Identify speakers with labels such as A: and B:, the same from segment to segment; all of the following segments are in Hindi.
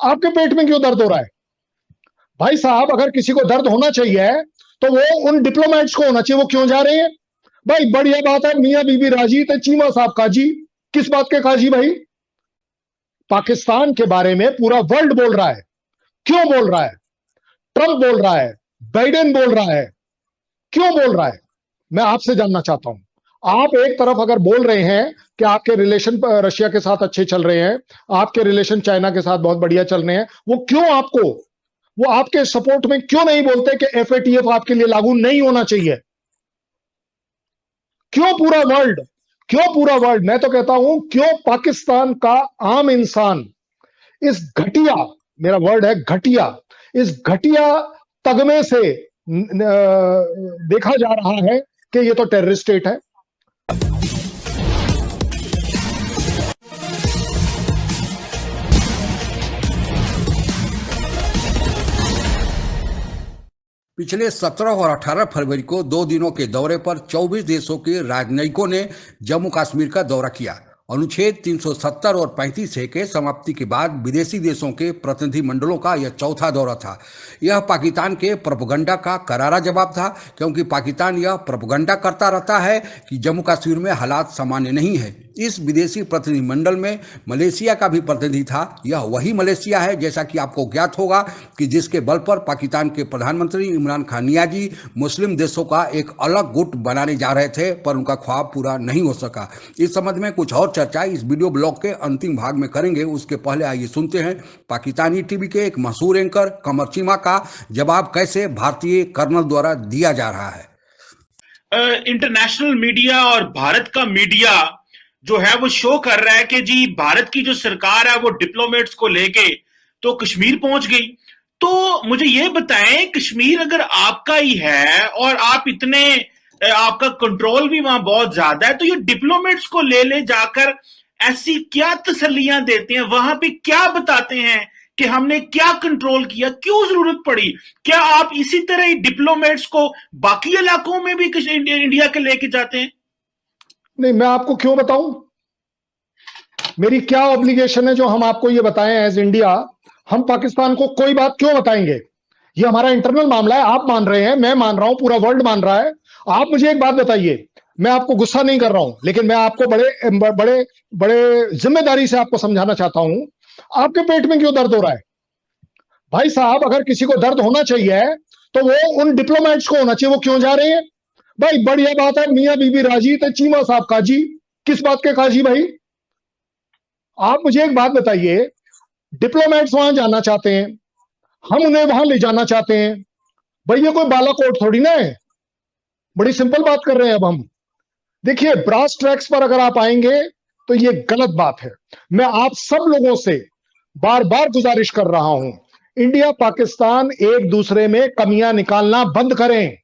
A: आपके पेट में क्यों दर्द हो रहा है? भाई साहब, अगर किसी को दर्द होना चाहिए तो वो उन डिप्लोमेट्स को होना चाहिए, वो क्यों जा रहे हैं? भाई बढ़िया बात है, मियां बीबी राजी तो चीमा साहब काजी। किस बात के काजी भाई? पाकिस्तान के बारे में पूरा वर्ल्ड बोल रहा है। क्यों बोल रहा है? ट्रंप बोल रहा है, बाइडेन बोल रहा है, क्यों बोल रहा है? मैं आपसे जानना चाहता हूं। आप एक तरफ अगर बोल रहे हैं कि आपके रिलेशन रशिया के साथ अच्छे चल रहे हैं, आपके रिलेशन चाइना के साथ बहुत बढ़िया चल रहे हैं, वो आपके सपोर्ट में क्यों नहीं बोलते कि एफएटीएफ आपके लिए लागू नहीं होना चाहिए? क्यों पूरा वर्ल्ड, मैं तो कहता हूं क्यों पाकिस्तान का आम इंसान इस घटिया, मेरा वर्ड है घटिया, इस घटिया तगमे से देखा जा रहा है कि ये तो टेररिस्ट स्टेट है।
B: पिछले 17 और 18 फरवरी को 2 दिनों के दौरे पर 24 देशों के राजनयिकों ने जम्मू कश्मीर का दौरा किया। अनुच्छेद 370 और 35A के समाप्ति के बाद विदेशी देशों के प्रतिनिधिमंडलों का यह चौथा दौरा था। यह पाकिस्तान के प्रोपेगेंडा का करारा जवाब था, क्योंकि पाकिस्तान यह प्रोपेगेंडा करता रहता है कि जम्मू कश्मीर में हालात सामान्य नहीं है। इस विदेशी प्रतिनिधिमंडल में मलेशिया का भी प्रतिनिधि था। यह वही मलेशिया है, जैसा कि आपको ज्ञात होगा, कि जिसके बल पर पाकिस्तान के प्रधानमंत्री इमरान खान नियाजी मुस्लिम देशों का एक अलग गुट बनाने जा रहे थे, पर उनका ख्वाब पूरा नहीं हो सका। इस संबंध में कुछ और चर्चा इस वीडियो ब्लॉग के अंतिम भाग में करेंगे। उसके पहले आइए सुनते हैं पाकिस्तानी टीवी के एक मशहूर एंकर कमर चीमा का जवाब कैसे भारतीय कर्नल द्वारा दिया जा रहा है।
C: इंटरनेशनल मीडिया और भारत का मीडिया जो है वो शो कर रहा है कि जी भारत की जो सरकार है वो डिप्लोमेट्स को लेके तो कश्मीर पहुंच गई। तो मुझे ये बताएं, कश्मीर अगर आपका ही है और आप इतने आपका कंट्रोल भी वहां बहुत ज्यादा है, तो ये डिप्लोमेट्स को ले जाकर ऐसी क्या तसल्लियां देते हैं, वहां पे क्या बताते हैं कि हमने क्या कंट्रोल किया, क्यों जरूरत पड़ी? क्या आप इसी तरह ही डिप्लोमेट्स को बाकी इलाकों में भी इंडिया के लेके जाते हैं?
A: नहीं, मैं आपको क्यों बताऊं? मेरी क्या ऑब्लिगेशन है जो हम आपको ये बताएं एज इंडिया? हम पाकिस्तान को कोई बात क्यों बताएंगे? ये हमारा इंटरनल मामला है। आप मान रहे हैं, मैं मान रहा हूं, पूरा वर्ल्ड मान रहा है। आप मुझे एक बात बताइए, मैं आपको गुस्सा नहीं कर रहा हूं, लेकिन मैं आपको बड़े बड़े बड़े जिम्मेदारी से आपको समझाना चाहता हूं। आपके पेट में क्यों दर्द हो रहा है? भाई साहब, अगर किसी को दर्द होना चाहिए तो वो उन डिप्लोमेट्स को होना चाहिए, वो क्यों जा रहे हैं? भाई बढ़िया बात है, मियां बीबी राजी तो चीमा साहब काजी। किस बात के काजी भाई? आप मुझे एक बात बताइए, डिप्लोमेट्स वहां जाना चाहते हैं, हम उन्हें वहां ले जाना चाहते हैं। भाई ये कोई बालाकोट थोड़ी ना है, बड़ी सिंपल बात कर रहे हैं अब हम। देखिए, ब्रास ट्रैक्स पर अगर आप आएंगे तो ये गलत बात है। मैं आप सब लोगों से बार बार गुजारिश कर रहा हूं, इंडिया पाकिस्तान एक दूसरे में कमियां निकालना बंद करें।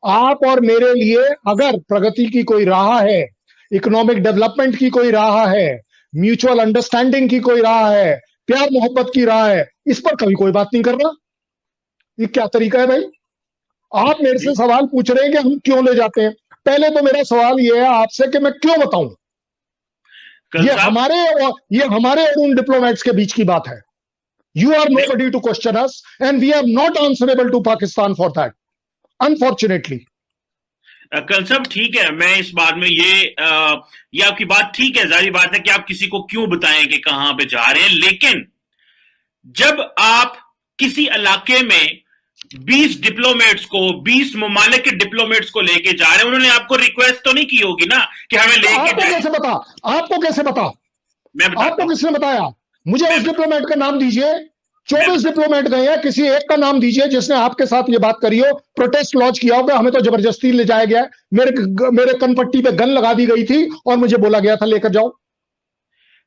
A: आप और मेरे लिए अगर प्रगति की कोई राह है, इकोनॉमिक डेवलपमेंट की कोई राह है, म्यूचुअल अंडरस्टैंडिंग की कोई राह है, प्यार मोहब्बत की राह है, इस पर कभी कोई बात नहीं करना। ये क्या तरीका है भाई? आप मेरे से सवाल पूछ रहे हैं कि हम क्यों ले जाते हैं। पहले तो मेरा सवाल यह है आपसे कि मैं क्यों बताऊं? ये हमारे और उन डिप्लोमेट्स के बीच की बात है। You are nobody to question us and we are not answerable to Pakistan for that, unfortunately.
C: कल सब ठीक है, मैं इस बात में ये आपकी बात ठीक है, जाहिर बात है कि आप किसी को क्यों बताएं कि कहां पे जा रहे हैं। लेकिन जब आप किसी इलाके में 20 डिप्लोमेट्स को, 20 ममालिक के डिप्लोमेट्स को लेके जा रहे हैं, उन्होंने आपको रिक्वेस्ट तो नहीं की होगी ना कि हमें लेके
A: आपको कैसे पता? आपको किसने बताया? मुझे उस डिप्लोमेट का नाम दीजिए। 24 डिप्लोमेट गए हैं, किसी एक का नाम दीजिए जिसने आपके साथ ये बात करी हो, प्रोटेस्ट लॉन्च किया हो कि हमें तो जबरदस्ती ले जाया गया, मेरे कनपट्टी पे गन लगा दी गई थी और मुझे बोला गया था लेकर जाओ।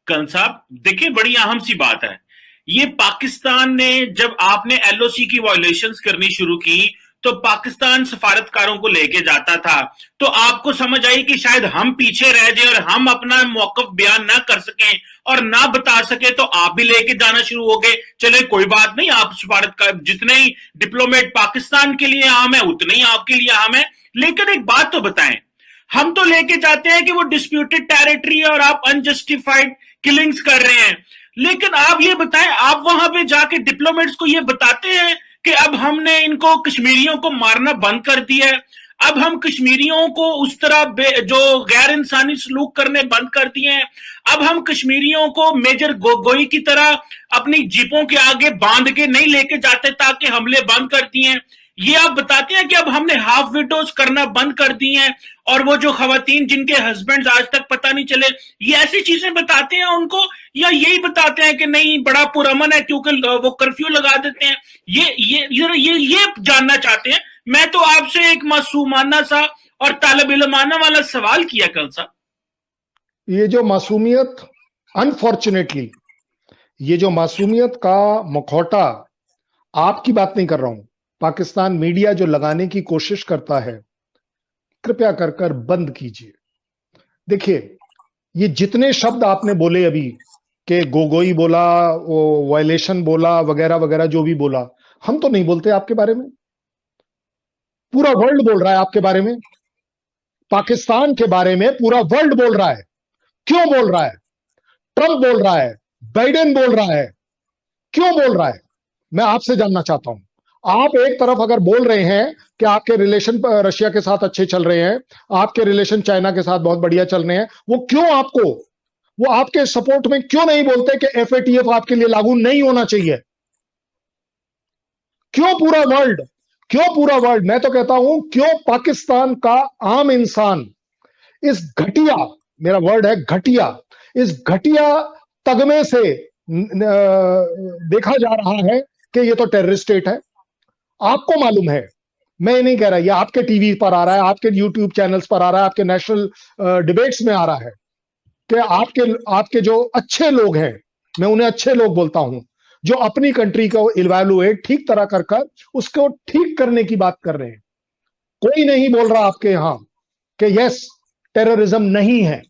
C: कन साहब देखिए, बड़ी अहम सी बात है ये। पाकिस्तान ने, जब आपने एलओसी की वायलेशंस करनी शुरू की तो पाकिस्तान सफारतकारों को लेके जाता था, तो आपको समझ आई कि शायद हम पीछे रह जाए और हम अपना मौकफ बयान ना कर सकें और ना बता सके, तो आप भी लेके जाना शुरू हो गए। चले कोई बात नहीं, आप सफारतकार, जितने ही डिप्लोमेट पाकिस्तान के लिए अहम है उतने ही आपके लिए अहम है। लेकिन एक बात तो बताएं, हम तो लेके जाते हैं कि वो डिस्प्यूटेड टेरिटरी है और आप अनजस्टिफाइड किलिंग्स कर रहे हैं, लेकिन आप ये बताएं, आप वहां पे जाके डिप्लोमेट्स को ये बताते हैं कि अब हमने इनको कश्मीरियों को मारना बंद कर दिया है, अब हम कश्मीरियों को उस तरह जो गैर इंसानी सलूक करने बंद कर दिए हैं, अब हम कश्मीरियों को मेजर गोगोई की तरह अपनी जीपों के आगे बांध के नहीं लेके जाते ताकि हमले बंद कर दिए हैं? ये आप बताते हैं कि अब हमने हाफ विडोज करना बंद कर दी हैं, और वो जो खवातीन जिनके हस्बैंड आज तक पता नहीं चले, ये ऐसी चीजें बताते हैं उनको, या यही बताते हैं कि नहीं बड़ा पुरअमन है क्योंकि वो कर्फ्यू लगा देते हैं? ये जानना चाहते हैं। मैं तो आपसे एक मासूमाना सा और तालिब इल्माना वाला सवाल किया कल सा।
A: ये जो मासूमियत, अनफॉर्चुनेटली ये जो मासूमियत का मुखौटा, आपकी बात नहीं कर रहा हूं, पाकिस्तान मीडिया जो लगाने की कोशिश करता है, कृपया कर कर बंद कीजिए। देखिए, ये जितने शब्द आपने बोले अभी कि गोगोई बोला, वो वायलेशन बोला, वगैरह वगैरह जो भी बोला, हम तो नहीं बोलते आपके बारे में, पूरा वर्ल्ड बोल रहा है आपके बारे में, पाकिस्तान के बारे में पूरा वर्ल्ड बोल रहा है। क्यों बोल रहा है? ट्रंप बोल रहा है, बाइडेन बोल रहा है, क्यों बोल रहा है? मैं आपसे जानना चाहता हूं। आप एक तरफ अगर बोल रहे हैं कि आपके रिलेशन रशिया के साथ अच्छे चल रहे हैं, आपके रिलेशन चाइना के साथ बहुत बढ़िया चल रहे हैं, वो आपके सपोर्ट में क्यों नहीं बोलते कि FATF आपके लिए लागू नहीं होना चाहिए? क्यों पूरा वर्ल्ड, मैं तो कहता हूं क्यों पाकिस्तान का आम इंसान इस घटिया, मेरा वर्ड है घटिया, इस घटिया तगमे से देखा जा रहा है कि ये तो टेररिस्ट स्टेट है। आपको मालूम है, मैं ये नहीं कह रहा, ये आपके टीवी पर आ रहा है, आपके यूट्यूब चैनल्स पर आ रहा है, आपके नेशनल डिबेट्स में आ रहा है कि आपके जो अच्छे लोग हैं, मैं उन्हें अच्छे लोग बोलता हूं, जो अपनी कंट्री को इवैल्यूएट ठीक तरह कर उसको ठीक करने की बात कर रहे हैं। कोई नहीं बोल रहा आपके यहां कि यस टेररिज्म नहीं है।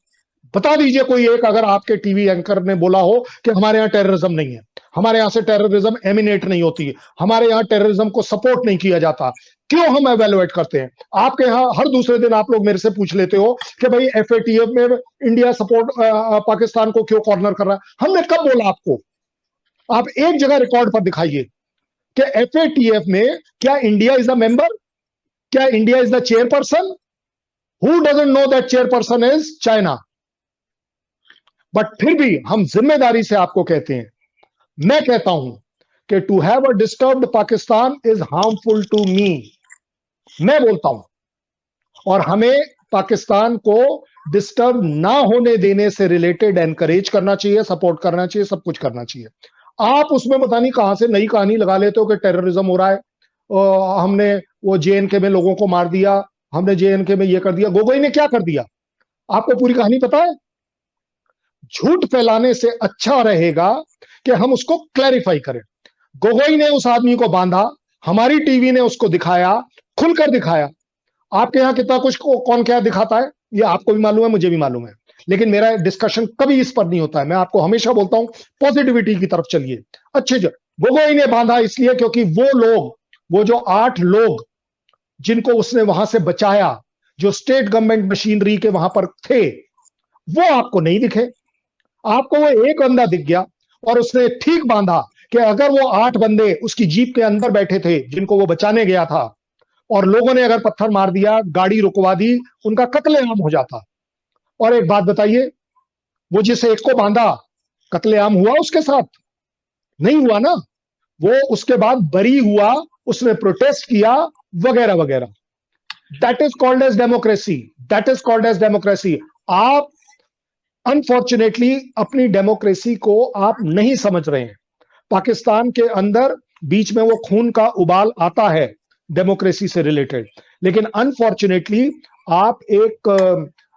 A: बता दीजिए कोई एक, अगर आपके टीवी एंकर ने बोला हो कि हमारे यहां टेररिज्म नहीं है, हमारे यहां से टेररिज्म एमिनेट नहीं होती है, हमारे यहां टेररिज्म को सपोर्ट नहीं किया जाता। क्यों हम एवेलुएट करते हैं? आपके यहां हर दूसरे दिन आप लोग मेरे से पूछ लेते हो कि भाई FATF में इंडिया सपोर्ट पाकिस्तान को क्यों कॉर्नर कर रहा है। हमने कब बोला आपको? आप एक जगह रिकॉर्ड पर दिखाइए कि FATF में क्या इंडिया इज अ मेंबर, क्या India is the chairperson? Who doesn't know that chairperson is China? But फिर भी हम जिम्मेदारी से आपको कहते हैं, मैं कहता हूं कि to have a disturbed Pakistan is harmful to me, मैं बोलता हूं, और हमें पाकिस्तान को डिस्टर्ब ना होने देने से रिलेटेड एनकरेज करना चाहिए, सपोर्ट करना चाहिए, सब कुछ करना चाहिए। आप उसमें पता नहीं कहां से नई कहानी लगा लेते हो कि टेररिज्म हो रहा है, हमने वो JNK में लोगों को मार दिया, हमने JNK में ये कर दिया। गोगोई ने क्या कर दिया? आपको पूरी कहानी पता है? झूठ फैलाने से अच्छा रहेगा कि हम उसको क्लैरिफाई करें। गोगोई ने उस आदमी को बांधा, हमारी टीवी ने उसको दिखाया, खुलकर दिखाया। आपके यहां कितना कुछ कौन क्या दिखाता है ये आपको भी मालूम है, मुझे भी मालूम है, लेकिन मेरा डिस्कशन कभी इस पर नहीं होता है। मैं आपको हमेशा बोलता हूं पॉजिटिविटी की तरफ चलिए। अच्छे गोगोई ने बांधा इसलिए क्योंकि वो जो 8 लोग जिनको उसने वहां से बचाया, जो स्टेट गवर्नमेंट मशीनरी के वहां पर थे, वो आपको नहीं दिखे। आपको वो एक बंदा दिख गया और उसने ठीक बांधा कि अगर वो 8 बंदे उसकी जीप के अंदर बैठे थे जिनको वो बचाने गया था, और लोगों ने अगर पत्थर मार दिया, गाड़ी रुकवा दी, उनका कत्लेआम हो जाता। और एक बात बताइए, वो जिस एक को बांधा, कत्लेआम हुआ उसके साथ? नहीं हुआ ना। वो उसके बाद बरी हुआ, उसने प्रोटेस्ट किया, वगैरह वगैरह। That is called as democracy, that is called as democracy. आप अनफॉर्चुनेटली अपनी डेमोक्रेसी को आप नहीं समझ रहे हैं। पाकिस्तान के अंदर बीच में वो खून का उबाल आता है डेमोक्रेसी से रिलेटेड, लेकिन अनफॉर्चुनेटली आप एक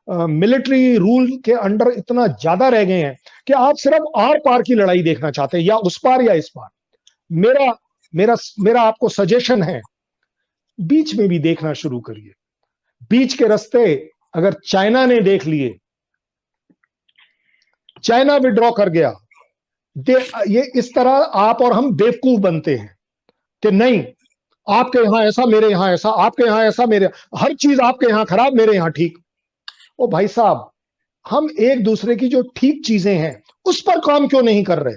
A: मिलिट्री रूल के अंडर इतना ज्यादा रह गए हैं कि आप सिर्फ आर पार की लड़ाई देखना चाहते हैं, या उस पार या इस पार। मेरा आपको सजेशन है, बीच में भी देखना शुरू करिए। बीच के रास्ते अगर चाइना ने देख लिए, चाइना विड्रॉ कर गया, ये इस तरह आप और हम बेवकूफ बनते हैं कि नहीं आपके यहां ऐसा, मेरे यहां ऐसा, आपके यहां ऐसा, मेरे हर चीज आपके यहां खराब, मेरे यहां ठीक। ओ भाई साहब, हम एक दूसरे की जो ठीक चीजें हैं उस पर काम क्यों नहीं कर रहे?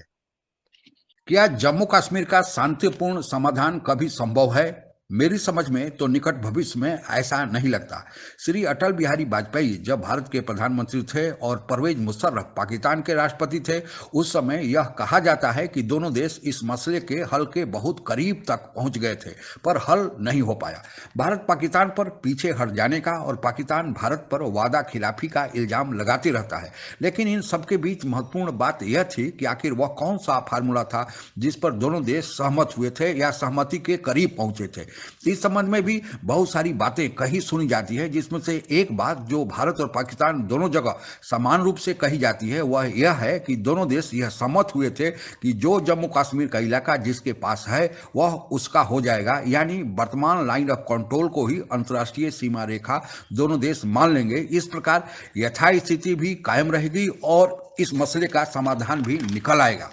B: क्या जम्मू कश्मीर का शांतिपूर्ण समाधान कभी संभव है? मेरी समझ में तो निकट भविष्य में ऐसा नहीं लगता। श्री अटल बिहारी वाजपेयी जब भारत के प्रधानमंत्री थे और परवेज मुशर्रफ पाकिस्तान के राष्ट्रपति थे, उस समय यह कहा जाता है कि दोनों देश इस मसले के हल के बहुत करीब तक पहुंच गए थे, पर हल नहीं हो पाया। भारत पाकिस्तान पर पीछे हट जाने का और पाकिस्तान भारत पर वादा खिलाफी का इल्जाम लगाते रहता है। लेकिन इन सबके बीच महत्वपूर्ण बात यह थी कि आखिर वह कौन सा फार्मूला था जिस पर दोनों देश सहमत हुए थे या सहमति के करीब पहुंचे थे। इस संबंध में भी बहुत सारी बातें कही सुनी जाती है, जिसमें से एक बात जो भारत और पाकिस्तान दोनों जगह समान रूप से कही जाती है वह यह है कि दोनों देश यह सहमत हुए थे कि जो जम्मू कश्मीर का इलाका जिसके पास है वह उसका हो जाएगा, यानी वर्तमान लाइन ऑफ कंट्रोल को ही अंतर्राष्ट्रीय सीमा रेखा दोनों देश मान लेंगे। इस प्रकार यथास्थिति भी कायम रहेगी और इस मसले का समाधान भी निकल आएगा।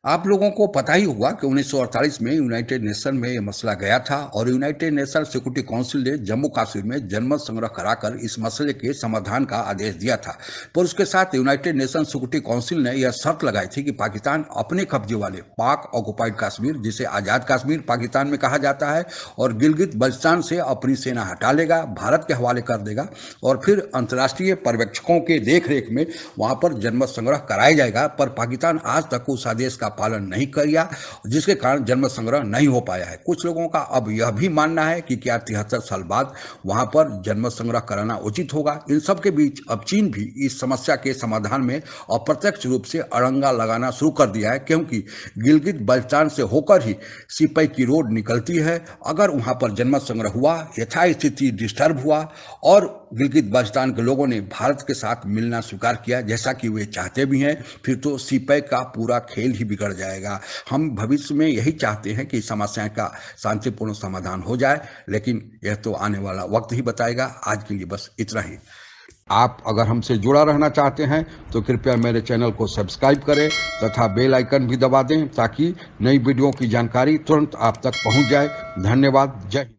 B: आप लोगों को पता ही होगा कि 1948 में यूनाइटेड नेशन में यह मसला गया था और यूनाइटेड नेशन सिक्योरिटी काउंसिल ने जम्मू कश्मीर में जनमत संग्रह कराकर इस मसले के समाधान का आदेश दिया था। पर उसके साथ यूनाइटेड नेशन सिक्योरिटी काउंसिल ने यह शर्त लगाई थी कि पाकिस्तान अपने कब्जे वाले पाक ऑक्युपाइड कश्मीर, जिसे आज़ाद कश्मीर पाकिस्तान में कहा जाता है, और गिलगित बल्टिस्तान से अपनी सेना हटा लेगा, भारत के हवाले कर देगा और फिर अंतर्राष्ट्रीय पर्यवेक्षकों के देखरेख में वहां पर जनमत संग्रह कराया जाएगा। पर पाकिस्तान आज तक उस आदेश का पालन नहीं किया, जिसके कारण जनमत संग्रह नहीं हो पाया है। कुछ लोगों का अब यह भी मानना है कि क्या 73 साल बाद वहां पर जनमत संग्रह कराना उचित होगा। इन सब के बीच अब चीन भी इस समस्या के समाधान में अप्रत्यक्ष रूप से अड़ंगा लगाना शुरू कर दिया है, क्योंकि गिलगित बल्टिस्तान से होकर ही सिपाही की रोड निकलती है। अगर वहां पर जनमत संग्रह हुआ, यथास्थिति डिस्टर्ब हुआ और गिलगित बल्टिस्तान के लोगों ने भारत के साथ मिलना स्वीकार किया, जैसा कि वे चाहते भी हैं, फिर तो सिपाही का पूरा खेल ही बिगड़ जाएगा। हम भविष्य में यही चाहते हैं कि समस्या का शांतिपूर्ण समाधान हो जाए, लेकिन यह तो आने वाला वक्त ही बताएगा। आज के लिए बस इतना ही। आप अगर हमसे जुड़ा रहना चाहते हैं तो कृपया मेरे चैनल को सब्सक्राइब करें तथा बेल आइकन भी दबा दें, ताकि नई वीडियो की जानकारी तुरंत आप तक पहुंच जाए। धन्यवाद। जय हिंद।